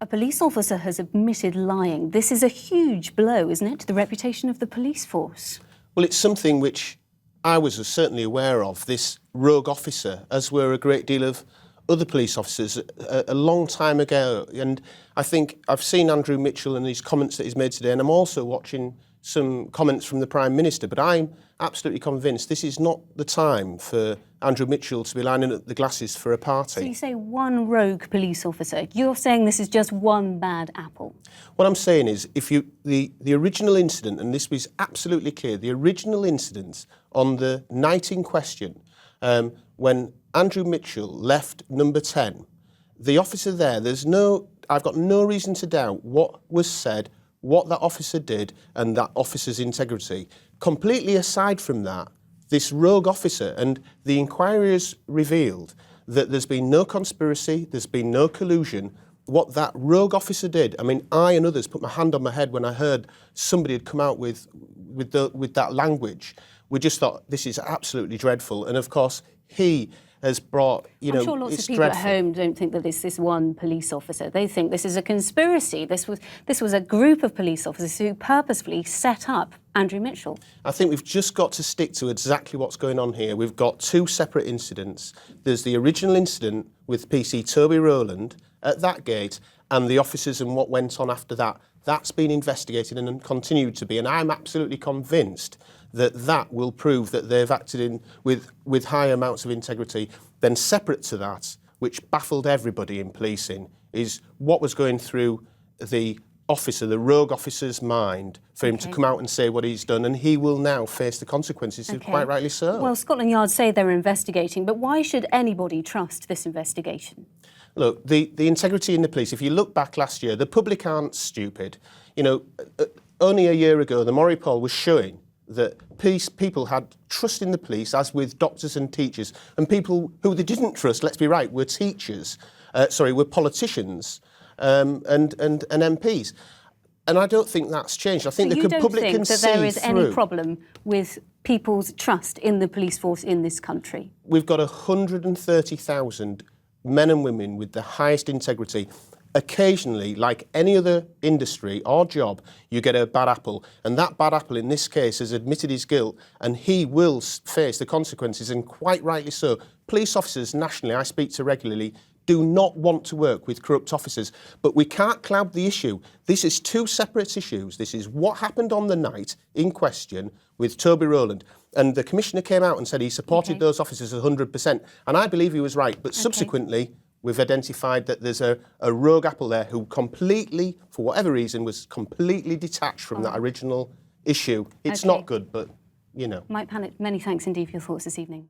A police officer has admitted lying. This is a huge blow, isn't it, to the reputation of the police force? Well, it's something which I was certainly aware of, this rogue officer, as were a great deal of other police officers a long time ago. And I think I've seen Andrew Mitchell and these comments that he's made today, and I'm also watching some comments from the Prime Minister, but I'm absolutely convinced this is not the time for Andrew Mitchell to be lining up the glasses for a party. So you say one rogue police officer. You're saying this is just one bad apple? What I'm saying is, if you the original incident, and this was absolutely clear, the original incident on the night in question, when Andrew Mitchell left number 10, the officer there, I've got no reason to doubt what was said, what that officer did, and that officer's integrity. Completely aside from that, this rogue officer, and the inquiry has revealed that there's been no conspiracy, there's been no collusion. What that rogue officer did, I mean, I and others put my hand on my head when I heard somebody had come out with that language. We just thought, this is absolutely dreadful. And of course, he has brought, I'm sure lots of people at home don't think that this is one police officer. They think this is a conspiracy. This was a group of police officers who purposefully set up Andrew Mitchell. I think we've just got to stick to exactly what's going on here. We've got two separate incidents. There's the original incident with PC Toby Rowland at that gate, and the officers and what went on after that. That's been investigated and continued to be, and I'm absolutely convinced that will prove that they've acted with high amounts of integrity. Then separate to that, which baffled everybody in policing, is what was going through the rogue officer's mind for him to come out and say what he's done, and he will now face the consequences, quite rightly so. Well, Scotland Yard say they're investigating, but why should anybody trust this investigation? Look, the integrity in the police, if you look back last year, the public aren't stupid. You know, only a year ago, the Murray poll was showing that people had trust in the police, as with doctors and teachers, and people who they didn't trust, let's be right, were were politicians and MPs. And I don't think that's changed. I think the public can see through. You don't think that there is any problem with people's trust in the police force in this country? We've got 130,000 men and women with the highest integrity. Occasionally, like any other industry or job, you get a bad apple. And that bad apple, in this case, has admitted his guilt, and he will face the consequences, and quite rightly so. Police officers nationally, I speak to regularly, do not want to work with corrupt officers. But we can't cloud the issue. This is two separate issues. This is what happened on the night in question with Toby Rowland. And the Commissioner came out and said he supported those officers 100%. And I believe he was right. But subsequently, we've identified that there's a rogue apple there who completely, for whatever reason, was completely detached from that original issue. It's not good, but, you know. Mike Pannett, many thanks indeed for your thoughts this evening.